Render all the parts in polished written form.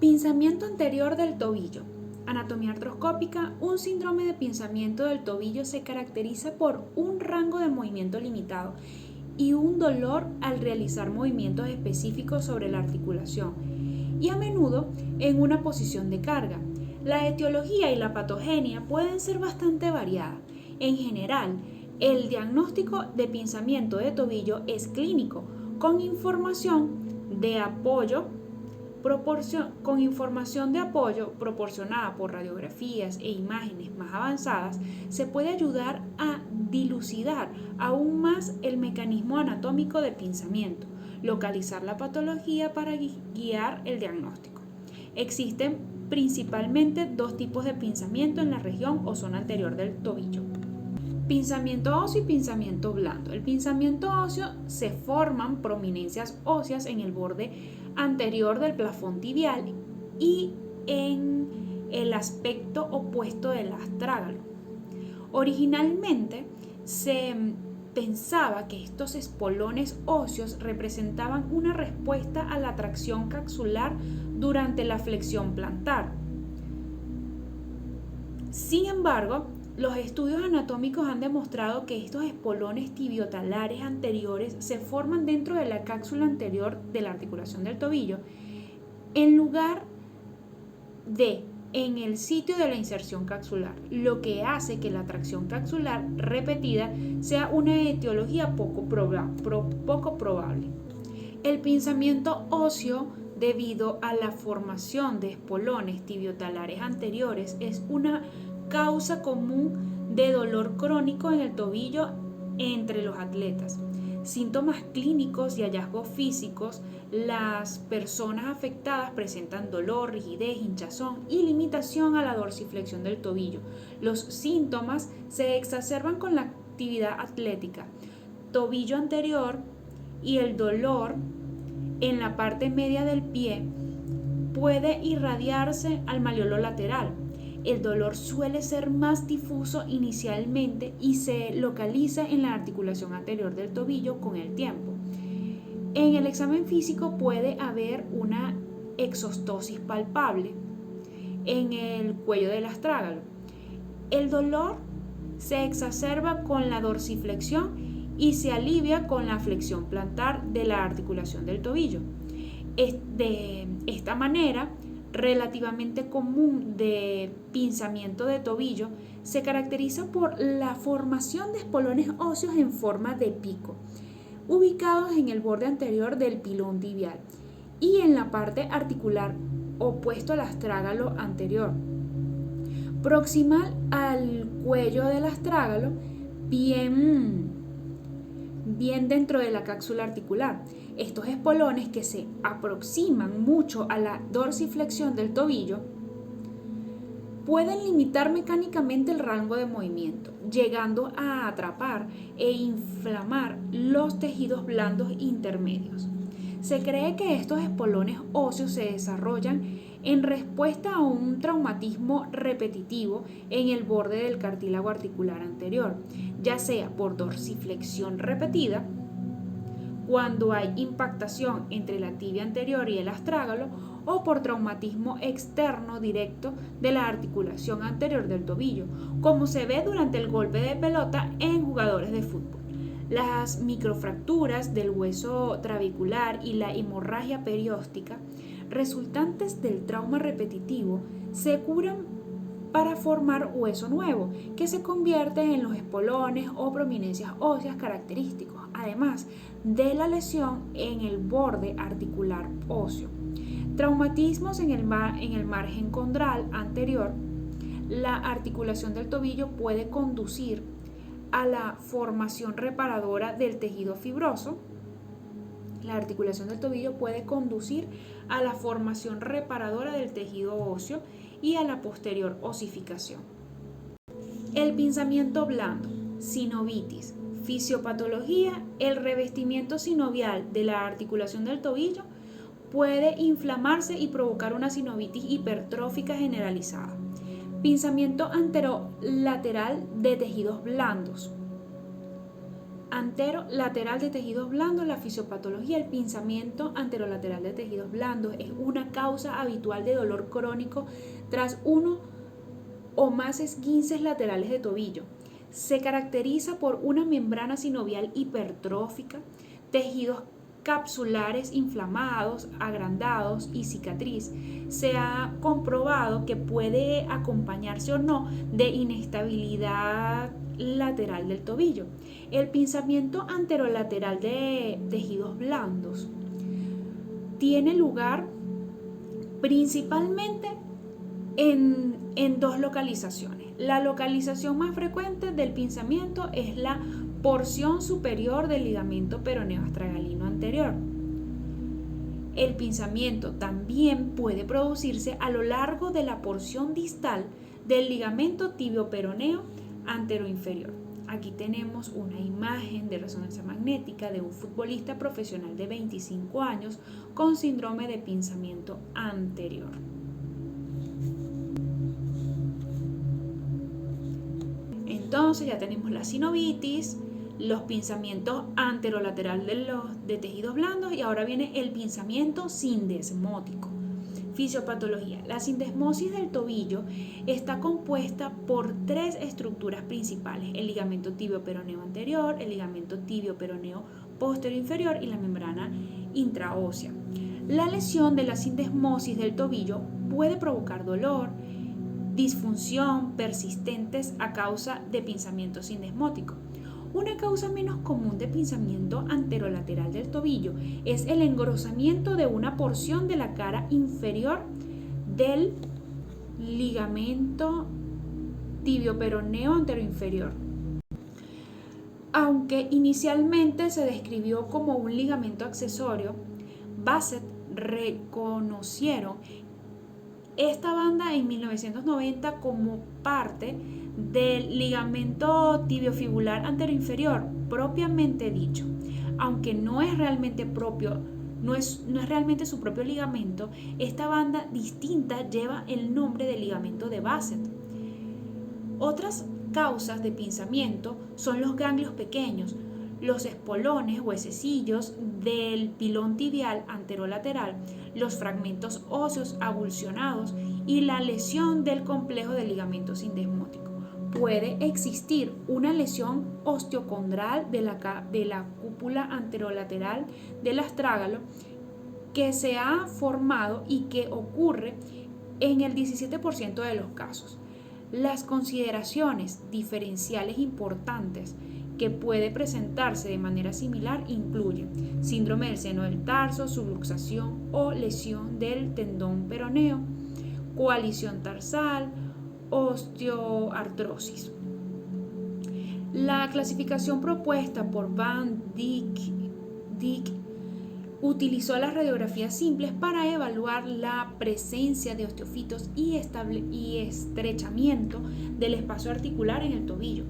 Pinzamiento anterior del tobillo. Anatomía artroscópica. Un síndrome de pinzamiento del tobillo se caracteriza por un rango de movimiento limitado y un dolor al realizar movimientos específicos sobre la articulación y a menudo en una posición de carga. La etiología y la patogenia pueden ser bastante variadas. En general, el diagnóstico de pinzamiento de tobillo es clínico, con información de apoyo proporcionada por radiografías e imágenes más avanzadas, se puede ayudar a dilucidar aún más el mecanismo anatómico de pinzamiento, localizar la patología para guiar el diagnóstico. Existen principalmente dos tipos de pinzamiento en la región o zona anterior del tobillo: pinzamiento óseo y pinzamiento blando. El pinzamiento óseo se forman prominencias óseas en el borde anterior del plafón tibial y en el aspecto opuesto del astrágalo. Originalmente se pensaba que estos espolones óseos representaban una respuesta a la tracción capsular durante la flexión plantar. Sin embargo, los estudios anatómicos han demostrado que estos espolones tibiotalares anteriores se forman dentro de la cápsula anterior de la articulación del tobillo, en lugar de en el sitio de la inserción capsular, lo que hace que la tracción capsular repetida sea una etiología poco probable. El pinzamiento óseo debido a la formación de espolones tibiotalares anteriores es una causa común de dolor crónico en el tobillo entre los atletas. Síntomas clínicos y hallazgos físicos: las personas afectadas presentan dolor, rigidez, hinchazón y limitación a la dorsiflexión del tobillo. Los síntomas se exacerban con la actividad atlética. Tobillo anterior y el dolor en la parte media del pie puede irradiarse al malleolo lateral. El dolor suele ser más difuso inicialmente y se localiza en la articulación anterior del tobillo con el tiempo. En el examen físico puede haber una exostosis palpable en el cuello del astrágalo. El dolor se exacerba con la dorsiflexión y se alivia con la flexión plantar de la articulación del tobillo. De esta manera relativamente común de pinzamiento de tobillo se caracteriza por la formación de espolones óseos en forma de pico, ubicados en el borde anterior del pilón tibial y en la parte articular opuesto al astrágalo anterior, proximal al cuello del astrágalo, bien dentro de la cápsula articular. Estos espolones, que se aproximan mucho a la dorsiflexión del tobillo, pueden limitar mecánicamente el rango de movimiento, llegando a atrapar e inflamar los tejidos blandos intermedios. Se cree que estos espolones óseos se desarrollan en respuesta a un traumatismo repetitivo en el borde del cartílago articular anterior, ya sea por dorsiflexión repetida, cuando hay impactación entre la tibia anterior y el astrágalo, o por traumatismo externo directo de la articulación anterior del tobillo, como se ve durante el golpe de pelota en jugadores de fútbol. Las microfracturas del hueso trabecular y la hemorragia perióstica resultantes del trauma repetitivo se curan para formar hueso nuevo, que se convierte en los espolones o prominencias óseas característicos, además de la lesión en el borde articular óseo. Traumatismos en el margen condral anterior. La articulación del tobillo puede conducir a la formación reparadora del tejido fibroso. La articulación del tobillo puede conducir a la formación reparadora del tejido óseo y a la posterior osificación. El pinzamiento blando, sinovitis, fisiopatología. El revestimiento sinovial de la articulación del tobillo puede inflamarse y provocar una sinovitis hipertrófica generalizada. Pinzamiento anterolateral de tejidos blandos. anterolateral de tejidos blandos. La fisiopatología, el pinzamiento anterolateral de tejidos blandos es una causa habitual de dolor crónico tras uno o más esguinces laterales de tobillo. Se caracteriza por una membrana sinovial hipertrófica, tejidos capsulares inflamados, agrandados y cicatriz. Se ha comprobado que puede acompañarse o no de inestabilidad lateral del tobillo. El pinzamiento anterolateral de tejidos blandos tiene lugar principalmente en dos localizaciones. La localización más frecuente del pinzamiento es la porción superior del ligamento peroneo astragalino anterior. El pinzamiento también puede producirse a lo largo de la porción distal del ligamento tibio-peroneo anteroinferior. Aquí tenemos una imagen de resonancia magnética de un futbolista profesional de 25 años con síndrome de pinzamiento anterior. Entonces ya tenemos la sinovitis, los pinzamientos anterolateral de tejidos blandos y ahora viene el pinzamiento sindesmótico. Fisiopatología. La sindesmosis del tobillo está compuesta por tres estructuras principales: el ligamento tibio-peroneo anterior, el ligamento tibio-peroneo posterior inferior y la membrana intraósea. La lesión de la sindesmosis del tobillo puede provocar dolor, disfunción persistentes a causa de pinzamiento sindesmótico. Una causa menos común de pinzamiento anterolateral del tobillo es el engrosamiento de una porción de la cara inferior del ligamento tibio-peroneo anteroinferior. Aunque inicialmente se describió como un ligamento accesorio, Bassett reconocieron esta banda en 1990 como parte del ligamento tibiofibular anteroinferior propiamente dicho. Aunque no es realmente su propio ligamento, esta banda distinta lleva el nombre de ligamento de Bassett. Otras causas de pinzamiento son los ganglios pequeños, los espolones, huesecillos del pilón tibial anterolateral, los fragmentos óseos avulsionados y la lesión del complejo del ligamento sindesmótico. Puede existir una lesión osteocondral de la cúpula anterolateral del astrágalo que se ha formado y que ocurre en el 17% de los casos. Las consideraciones diferenciales importantes que puede presentarse de manera similar incluyen síndrome del seno del tarso, subluxación o lesión del tendón peroneo, coalición tarsal, osteoartrosis. La clasificación propuesta por Van Dyck utilizó las radiografías simples para evaluar la presencia de osteofitos y estrechamiento del espacio articular en el tobillo.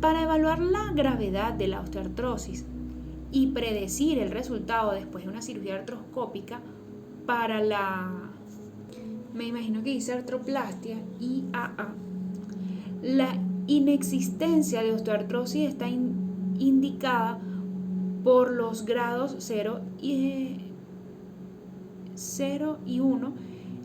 Para evaluar la gravedad de la osteoartrosis y predecir el resultado después de una cirugía artroscópica para me imagino que dice artroplastia, IAA, la inexistencia de osteoartrosis está indicada por los grados 0 y 1.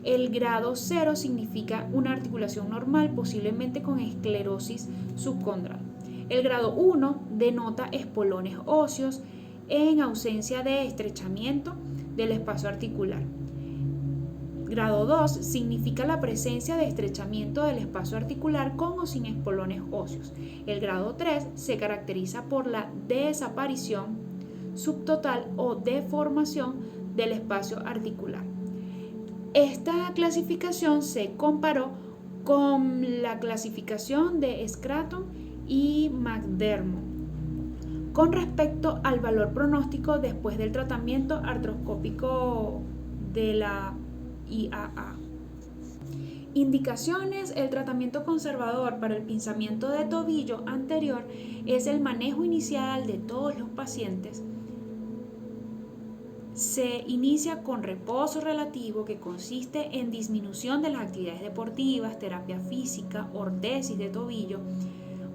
El grado 0 significa una articulación normal, posiblemente con esclerosis subcondral. El grado 1 denota espolones óseos en ausencia de estrechamiento del espacio articular. Grado 2 significa la presencia de estrechamiento del espacio articular con o sin espolones óseos. El grado 3 se caracteriza por la desaparición subtotal o deformación del espacio articular. Esta clasificación se comparó con la clasificación de Scranton y McDermott con respecto al valor pronóstico después del tratamiento artroscópico de la IAA. Indicaciones: el tratamiento conservador para el pinzamiento de tobillo anterior es el manejo inicial de todos los pacientes. Se inicia con reposo relativo, que consiste en disminución de las actividades deportivas, terapia física, ortesis de tobillo,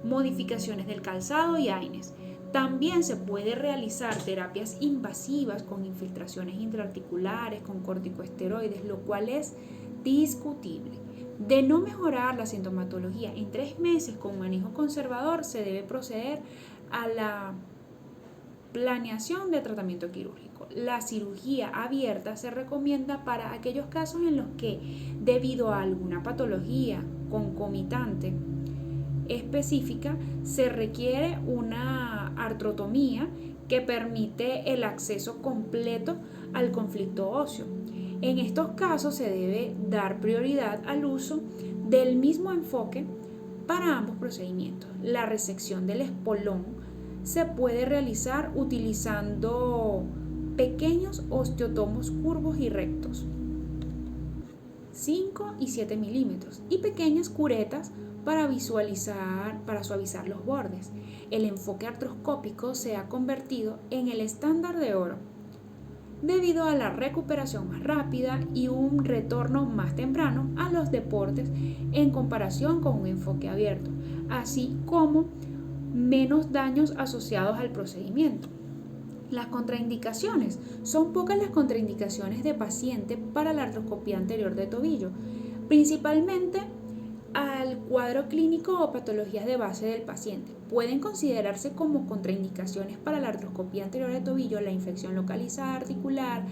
modificaciones del calzado y AINES. También se puede realizar terapias invasivas con infiltraciones intraarticulares, con corticosteroides, lo cual es discutible. De no mejorar la sintomatología en 3 meses con manejo conservador, se debe proceder a la planeación de tratamiento quirúrgico. La cirugía abierta se recomienda para aquellos casos en los que, debido a alguna patología concomitante específica, se requiere una artrotomía que permite el acceso completo al conflicto óseo. En estos casos se debe dar prioridad al uso del mismo enfoque para ambos procedimientos. La resección del espolón se puede realizar utilizando pequeños osteotomos curvos y rectos, 5 y 7 milímetros, y pequeñas curetas para suavizar los bordes. El enfoque artroscópico se ha convertido en el estándar de oro debido a la recuperación más rápida y un retorno más temprano a los deportes en comparación con un enfoque abierto, así como menos daños asociados al procedimiento. Las contraindicaciones. Son pocas las contraindicaciones de paciente para la artroscopía anterior de tobillo, principalmente al cuadro clínico o patologías de base del paciente. Pueden considerarse como contraindicaciones para la artroscopía anterior de tobillo la infección localizada articular,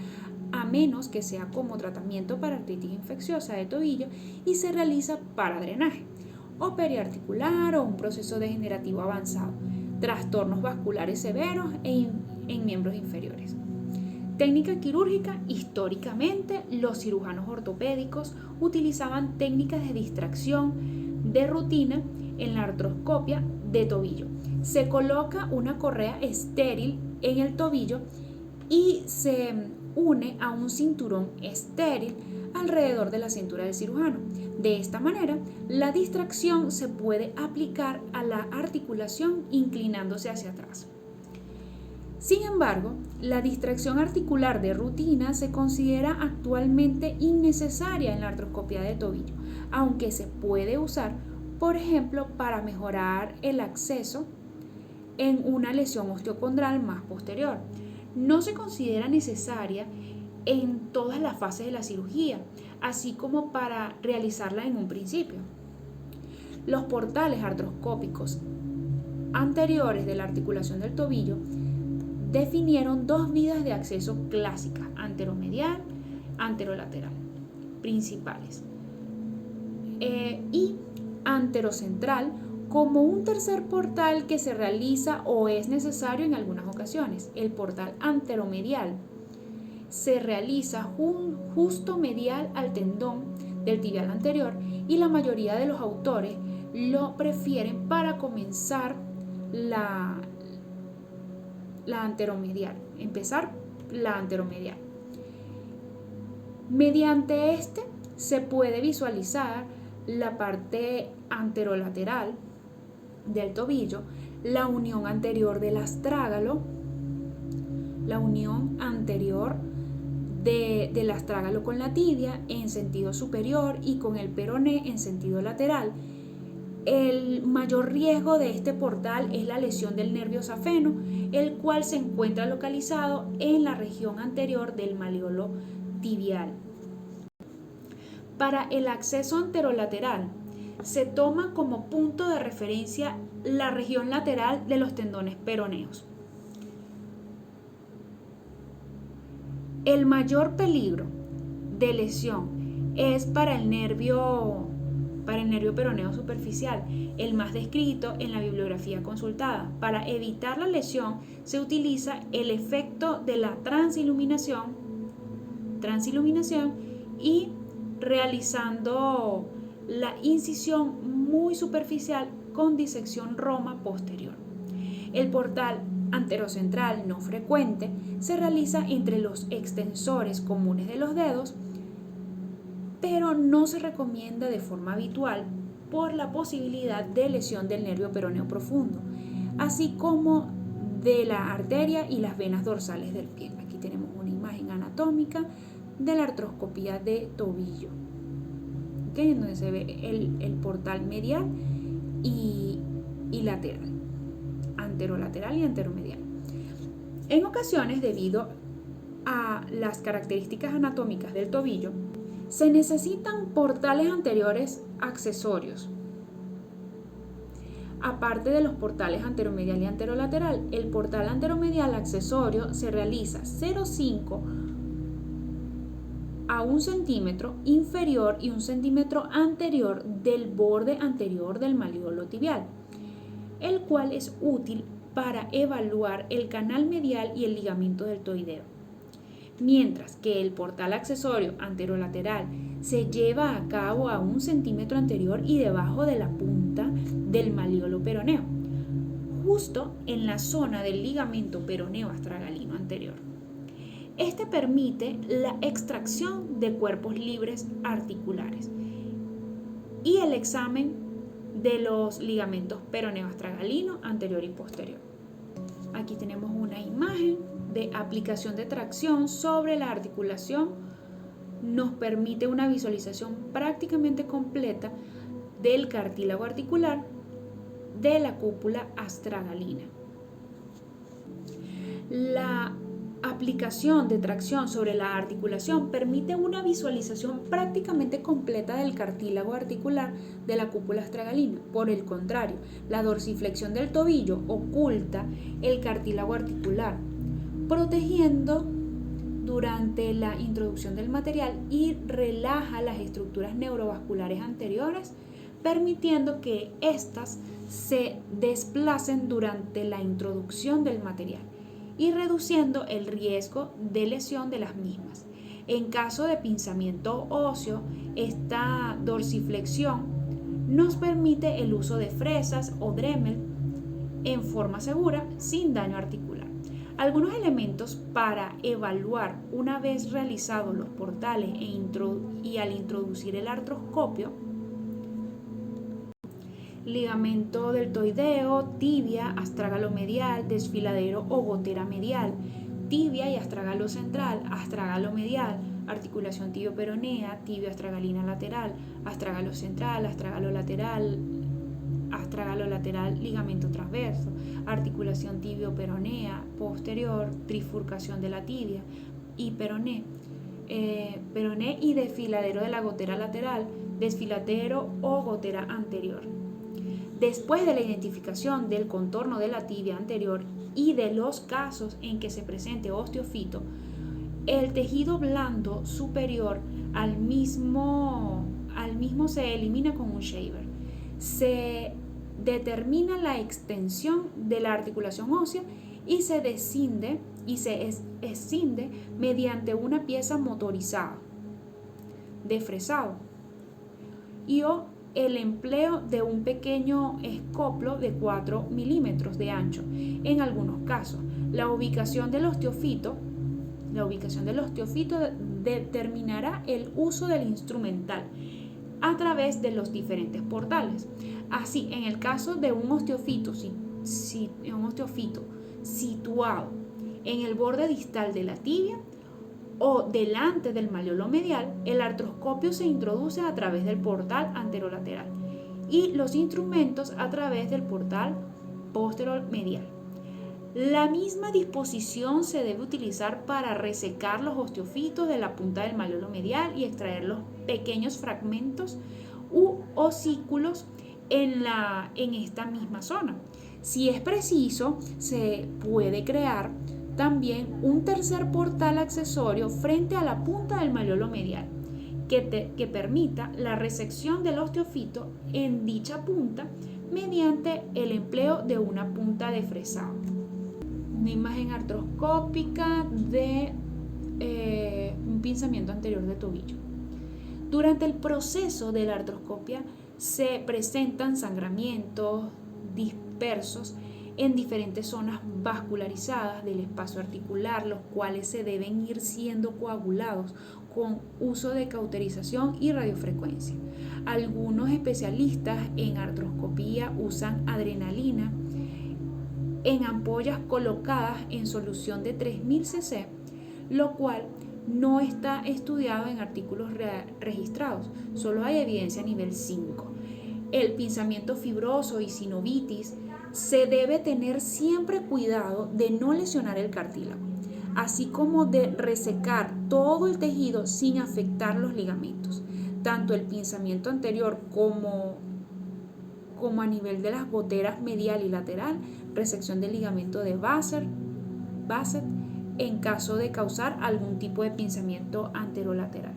a menos que sea como tratamiento para artritis infecciosa de tobillo y se realiza para drenaje, o periarticular o un proceso degenerativo avanzado, trastornos vasculares severos en miembros inferiores. Técnica quirúrgica. Históricamente, los cirujanos ortopédicos utilizaban técnicas de distracción de rutina en la artroscopia de tobillo. Se coloca una correa estéril en el tobillo y se une a un cinturón estéril alrededor de la cintura del cirujano. De esta manera, la distracción se puede aplicar a la articulación inclinándose hacia atrás. Sin embargo, la distracción articular de rutina se considera actualmente innecesaria en la artroscopia de tobillo, aunque se puede usar, por ejemplo, para mejorar el acceso en una lesión osteocondral más posterior. No se considera necesaria en todas las fases de la cirugía, así como para realizarla en un principio. Los portales artroscópicos anteriores de la articulación del tobillo definieron 2 vías de acceso clásicas, anteromedial, anterolateral, principales, y anterocentral como un tercer portal que se realiza o es necesario en algunas ocasiones. El portal anteromedial se realiza justo medial al tendón del tibial anterior y la mayoría de los autores lo prefieren para comenzar la anteromedial, empezar la anteromedial. Mediante este se puede visualizar la parte anterolateral del tobillo, la unión anterior del astrágalo, la unión anterior del astrágalo con la tibia en sentido superior y con el peroné en sentido lateral. El mayor riesgo de este portal es la lesión del nervio safeno, el cual se encuentra localizado en la región anterior del maleolo tibial. Para el acceso anterolateral, se toma como punto de referencia la región lateral de los tendones peroneos. El mayor peligro de lesión es para el nervio peroneo superficial, el más descrito en la bibliografía consultada. Para evitar la lesión se utiliza el efecto de la transiluminación y realizando la incisión muy superficial con disección roma posterior. El portal anterocentral no frecuente se realiza entre los extensores comunes de los dedos, pero no se recomienda de forma habitual por la posibilidad de lesión del nervio peroneo profundo, así como de la arteria y las venas dorsales del pie. Aquí tenemos una imagen anatómica de la artroscopía de tobillo, en donde se ve el portal medial y lateral. anterolateral y anteromedial. En ocasiones, debido a las características anatómicas del tobillo, se necesitan portales anteriores accesorios. Aparte de los portales anteromedial y anterolateral, el portal anteromedial accesorio se realiza 0,5 a 1 centímetro inferior y 1 centímetro anterior del borde anterior del maleolo tibial, el cual es útil para evaluar el canal medial y el ligamento deltoideo. Mientras que el portal accesorio anterolateral se lleva a cabo a 1 centímetro anterior y debajo de la punta del maleolo peroneo, justo en la zona del ligamento peroneo astragalino anterior. Este permite la extracción de cuerpos libres articulares y el examen de los ligamentos peroneo astragalino anterior y posterior. Aquí tenemos una imagen de aplicación de tracción sobre la articulación. Nos permite una visualización prácticamente completa del cartílago articular de la cúpula astragalina. La aplicación de tracción sobre la articulación permite una visualización prácticamente completa del cartílago articular de la cúpula astragalina. Por el contrario, la dorsiflexión del tobillo oculta el cartílago articular, protegiendo durante la introducción del material y relaja las estructuras neurovasculares anteriores, permitiendo que éstas se desplacen durante la introducción del material y reduciendo el riesgo de lesión de las mismas. En caso de pinzamiento óseo, esta dorsiflexión nos permite el uso de fresas o Dremel en forma segura sin daño articular. Algunos elementos para evaluar una vez realizados los portales y al introducir el artroscopio: ligamento deltoideo, tibia, astrágalo medial, desfiladero o gotera medial, tibia y astrágalo central, astrágalo medial, articulación tibio-peronea, tibio astragalina lateral, astrágalo central, astrágalo lateral, ligamento transverso, articulación tibio-peronea posterior, trifurcación de la tibia y peroné y desfiladero de la gotera lateral, desfiladero o gotera anterior. Después de la identificación del contorno de la tibia anterior y de los casos en que se presente osteofito, el tejido blando superior al mismo se elimina con un shaver. Se determina la extensión de la articulación ósea y se escinde mediante una pieza motorizada de fresado y o el empleo de un pequeño escoplo de 4 milímetros de ancho. En algunos casos, la ubicación del osteofito determinará el uso del instrumental a través de los diferentes portales. Así, en el caso de un osteofito situado en el borde distal de la tibia o delante del maleolo medial, el artroscopio se introduce a través del portal anterolateral y los instrumentos a través del portal posteromedial. La misma disposición se debe utilizar para resecar los osteofitos de la punta del maleolo medial y extraer los pequeños fragmentos u osículos en esta misma zona. Si es preciso, se puede crear también un tercer portal accesorio frente a la punta del maleolo medial que permita la resección del osteofito en dicha punta mediante el empleo de una punta de fresado. Una imagen artroscópica de un pinzamiento anterior de tobillo. Durante el proceso de la artroscopia se presentan sangramientos dispersos en diferentes zonas vascularizadas del espacio articular, los cuales se deben ir siendo coagulados con uso de cauterización y radiofrecuencia. Algunos especialistas en artroscopía usan adrenalina en ampollas colocadas en solución de 3000 cc, lo cual no está estudiado en artículos registrados, solo hay evidencia a nivel 5. El pinzamiento fibroso y sinovitis Se debe tener siempre cuidado de no lesionar el cartílago, así como de resecar todo el tejido sin afectar los ligamentos, tanto el pinzamiento anterior como a nivel de las goteras medial y lateral, resección del ligamento de Basset en caso de causar algún tipo de pinzamiento anterolateral.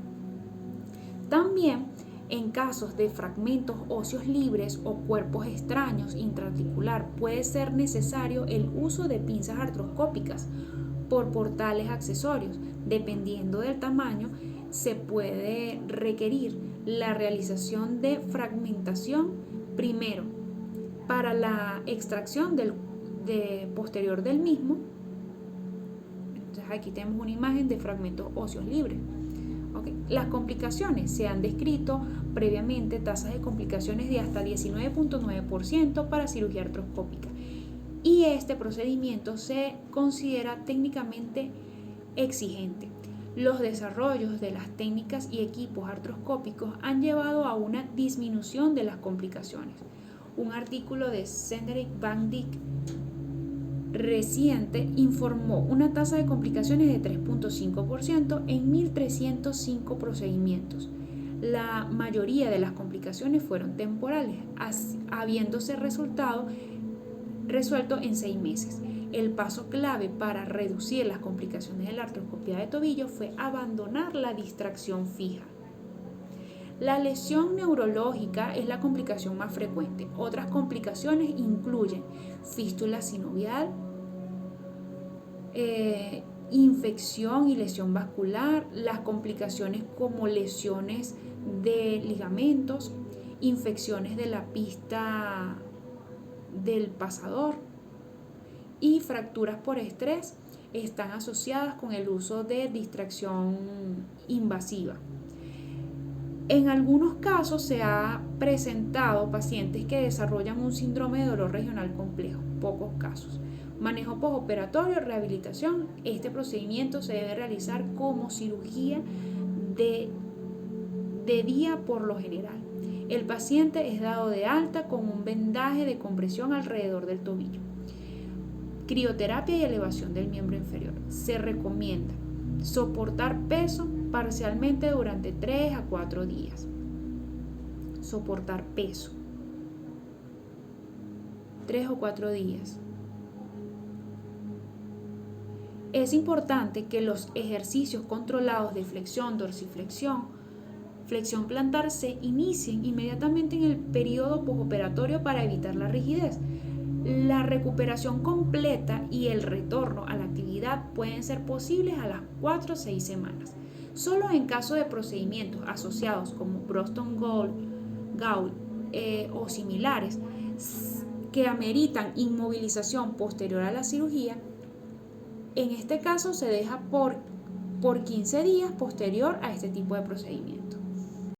También en casos de fragmentos óseos libres o cuerpos extraños intraarticular puede ser necesario el uso de pinzas artroscópicas por portales accesorios. Dependiendo del tamaño, se puede requerir la realización de fragmentación primero para la extracción posterior del mismo. Entonces aquí tenemos una imagen de fragmentos óseos libres. Okay. Las complicaciones se han descrito previamente tasas de complicaciones de hasta 19.9% para cirugía artroscópica, y este procedimiento se considera técnicamente exigente. Los desarrollos de las técnicas y equipos artroscópicos han llevado a una disminución de las complicaciones. Un artículo de Cedric Van Dyck reciente informó una tasa de complicaciones de 3.5% en 1.305 procedimientos. La mayoría de las complicaciones fueron temporales, habiéndose resuelto en 6 meses. El paso clave para reducir las complicaciones de la artroscopía de tobillo fue abandonar la distracción fija. La lesión neurológica es la complicación más frecuente. Otras complicaciones incluyen fístula sinovial, infección y lesión vascular, las complicaciones como lesiones de ligamentos, infecciones de la pista del pasador y fracturas por estrés están asociadas con el uso de distracción invasiva. En algunos casos se ha presentado pacientes que desarrollan un síndrome de dolor regional complejo, pocos casos. Manejo postoperatorio, rehabilitación. Este procedimiento se debe realizar como cirugía de día por lo general. El paciente es dado de alta con un vendaje de compresión alrededor del tobillo. Crioterapia y elevación del miembro inferior. Se recomienda soportar peso parcialmente durante 3 a 4 días. Soportar peso 3 o 4 días. Es importante que los ejercicios controlados de flexión, dorsiflexión, flexión plantar se inicien inmediatamente en el periodo postoperatorio para evitar la rigidez. La recuperación completa y el retorno a la actividad pueden ser posibles a las 4 o 6 semanas. Solo en caso de procedimientos asociados como Boston Gaul o similares que ameritan inmovilización posterior a la cirugía, en este caso se deja por 15 días posterior a este tipo de procedimientos.